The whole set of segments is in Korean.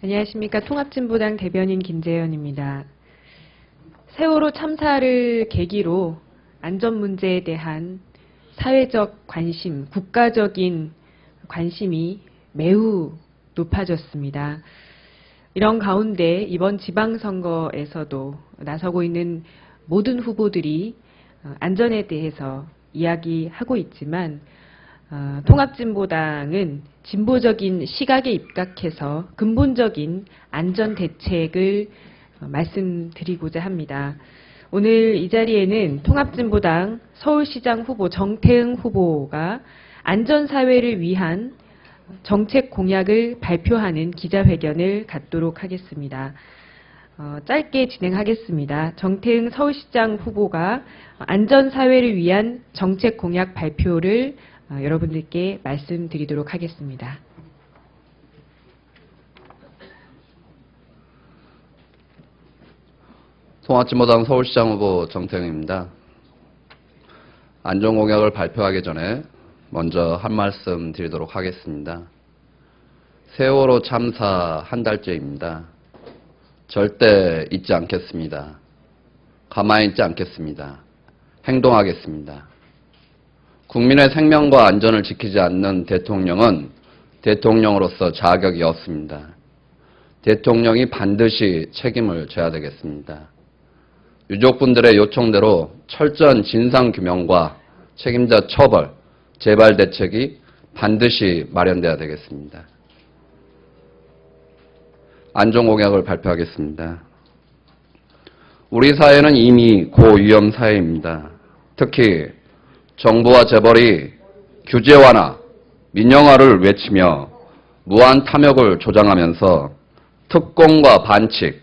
안녕하십니까. 통합진보당 대변인 김재현입니다. 세월호 참사를 계기로 안전 문제에 대한 사회적 관심, 국가적인 관심이 매우 높아졌습니다. 이런 가운데 이번 지방선거에서도 나서고 있는 모든 후보들이 안전에 대해서 이야기하고 있지만 통합진보당은 진보적인 시각에 입각해서 근본적인 안전 대책을 말씀드리고자 합니다. 오늘 이 자리에는 통합진보당 서울시장 후보 정태응 후보가 안전사회를 위한 정책 공약을 발표하는 기자회견을 갖도록 하겠습니다. 짧게 진행하겠습니다. 정태응 서울시장 후보가 안전사회를 위한 정책 공약 발표를 여러분들께 말씀드리도록 하겠습니다. 통합진보당 서울시장 후보 정태응입니다. 안전공약을 발표하기 전에 먼저 한 말씀 드리도록 하겠습니다. 세월호 참사 한 달째입니다. 절대 잊지 않겠습니다. 가만히 있지 않겠습니다. 행동하겠습니다. 국민의 생명과 안전을 지키지 않는 대통령은 대통령으로서 자격이 없습니다. 대통령이 반드시 책임을 져야 되겠습니다. 유족분들의 요청대로 철저한 진상규명과 책임자 처벌, 재발 대책이 반드시 마련돼야 되겠습니다. 안전공약을 발표하겠습니다. 우리 사회는 이미 고위험 사회입니다. 특히 정부와 재벌이 규제 완화, 민영화를 외치며 무한 탐욕을 조장하면서 특공과 반칙,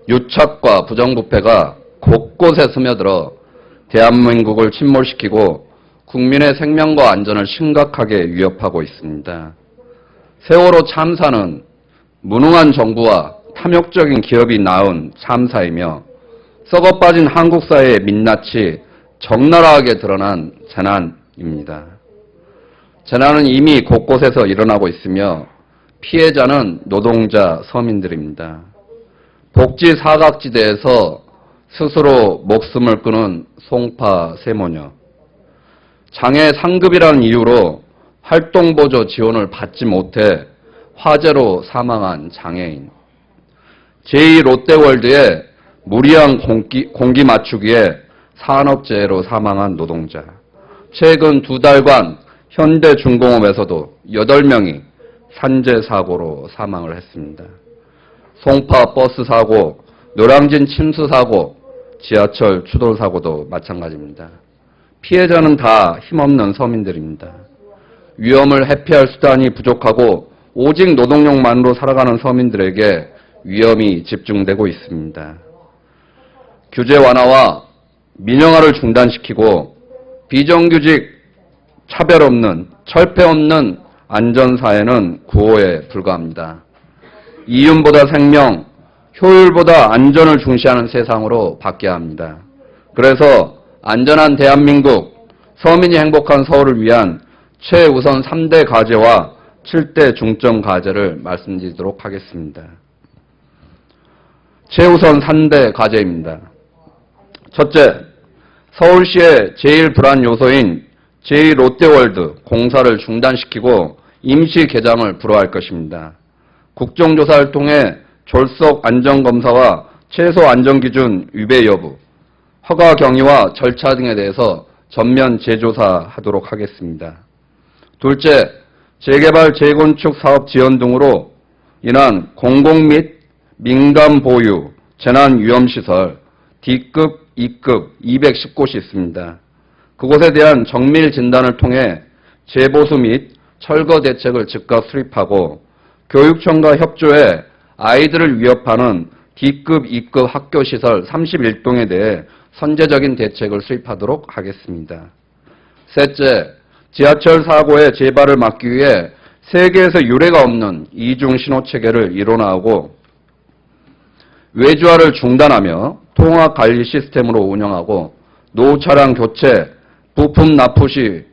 유착과 부정부패가 곳곳에 스며들어 대한민국을 침몰시키고 국민의 생명과 안전을 심각하게 위협하고 있습니다. 세월호 참사는 무능한 정부와 탐욕적인 기업이 낳은 참사이며 썩어빠진 한국 사회의 민낯이 적나라하게 드러난 재난입니다. 재난은 이미 곳곳에서 일어나고 있으며 피해자는 노동자, 서민들입니다. 복지 사각지대에서 스스로 목숨을 끊은 송파 세모녀, 장애 상급이라는 이유로 활동보조 지원을 받지 못해 화재로 사망한 장애인, 제2롯데월드의 무리한 공기 맞추기에 산업재해로 사망한 노동자, 최근 2달간 현대중공업에서도 8명이 산재사고로 사망을 했습니다. 송파 버스 사고, 노량진 침수 사고, 지하철 추돌 사고도 마찬가지입니다. 피해자는 다 힘없는 서민들입니다. 위험을 회피할 수단이 부족하고 오직 노동력만으로 살아가는 서민들에게 위험이 집중되고 있습니다. 규제 완화와 민영화를 중단시키고 비정규직, 차별 없는, 철폐 없는 안전사회는 구호에 불과합니다. 이윤보다 생명, 효율보다 안전을 중시하는 세상으로 바뀌어야 합니다. 그래서 안전한 대한민국, 서민이 행복한 서울을 위한 최우선 3대 과제와 7대 중점 과제를 말씀드리도록 하겠습니다. 최우선 3대 과제입니다. 첫째, 서울시의 제일 불안 요소인 제2롯데월드 공사를 중단시키고 임시 개장을 불허할 것입니다. 국정조사를 통해 졸속 안전검사와 최소 안전기준 위배 여부, 허가 경위와 절차 등에 대해서 전면 재조사하도록 하겠습니다. 둘째, 재개발, 재건축 사업 지연 등으로 인한 공공 및 민간 보유, 재난위험시설, D급, E급 210곳이 있습니다. 그곳에 대한 정밀 진단을 통해 재보수 및 철거 대책을 즉각 수립하고 교육청과 협조해 아이들을 위협하는 D급, E급 학교시설 31동에 대해 선제적인 대책을 수립하도록 하겠습니다. 셋째, 지하철 사고의 재발을 막기 위해 세계에서 유례가 없는 이중 신호체계를 이론화하고 외주화를 중단하며 통합 관리 시스템으로 운영하고 노후 차량 교체, 부품 납부 시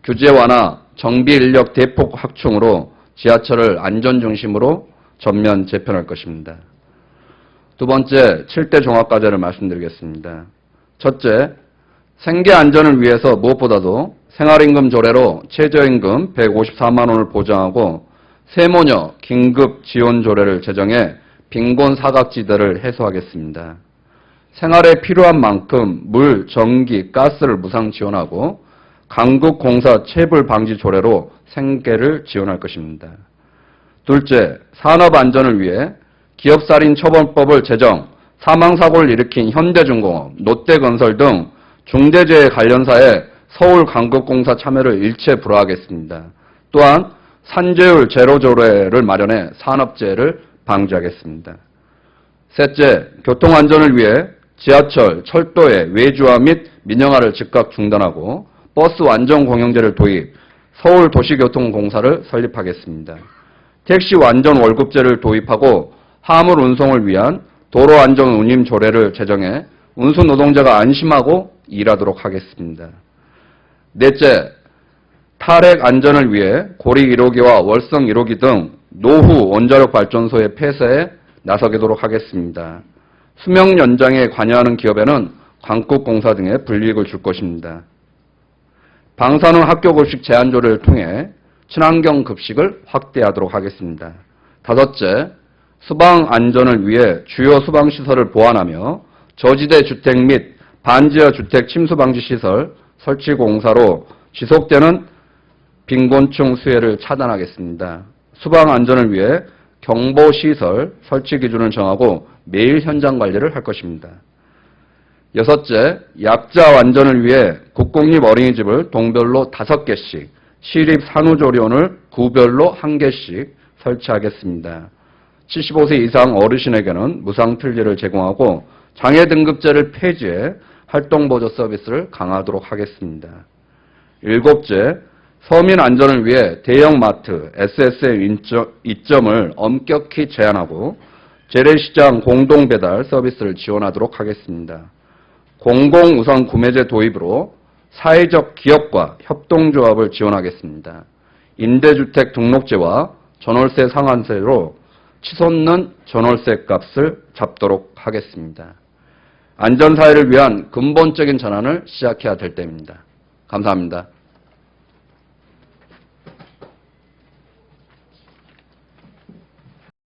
규제 완화, 정비 인력 대폭 확충으로 지하철을 안전 중심으로 전면 재편할 것입니다. 두 번째, 7대 종합과제를 말씀드리겠습니다. 첫째, 생계 안전을 위해서 무엇보다도 생활임금 조례로 최저임금 154만 원을 보장하고 세모녀 긴급 지원 조례를 제정해 빈곤 사각지대를 해소하겠습니다. 생활에 필요한 만큼 물, 전기, 가스를 무상 지원하고 강국공사 체불 방지 조례로 생계를 지원할 것입니다. 둘째, 산업 안전을 위해 기업살인 처벌법을 제정, 사망사고를 일으킨 현대중공업, 롯데건설 등 중대재해 관련사에 서울 강국공사 참여를 일체 불허하겠습니다. 또한 산재율 제로 조례를 마련해 산업재해를 방지하겠습니다. 셋째, 교통안전을 위해 지하철, 철도의 외주화 및 민영화를 즉각 중단하고 버스 완전 공영제를 도입, 서울도시교통공사를 설립하겠습니다. 택시 완전 월급제를 도입하고 화물 운송을 위한 도로안전운임 조례를 제정해 운수 노동자가 안심하고 일하도록 하겠습니다. 넷째, 탈핵 안전을 위해 고리 1호기와 월성 1호기 등 노후 원자력 발전소의 폐쇄에 나서도록 하겠습니다. 수명 연장에 관여하는 기업에는 광국공사 등의 불이익을 줄 것입니다. 방사능 학교급식 제한조례를 통해 친환경 급식을 확대하도록 하겠습니다. 다섯째, 수방 안전을 위해 주요 수방시설을 보완하며 저지대 주택 및 반지하 주택 침수 방지 시설 설치 공사로 지속되는 빈곤층 수혜를 차단하겠습니다. 수방 안전을 위해 경보시설 설치 기준을 정하고 매일 현장 관리를 할 것입니다. 여섯째, 약자 완전을 위해 국공립 어린이집을 동별로 5개씩, 시립 산후조리원을 구별로 1개씩 설치하겠습니다. 75세 이상 어르신에게는 무상틀리를 제공하고 장애 등급제를 폐지해 활동보조 서비스를 강화하도록 하겠습니다. 일곱째, 서민 안전을 위해 대형마트, SS의 이점을 엄격히 제한하고 재래시장 공동배달 서비스를 지원하도록 하겠습니다. 공공우선 구매제 도입으로 사회적 기업과 협동조합을 지원하겠습니다. 임대주택 등록제와 전월세 상한세로 치솟는 전월세 값을 잡도록 하겠습니다. 안전사회를 위한 근본적인 전환을 시작해야 될 때입니다. 감사합니다.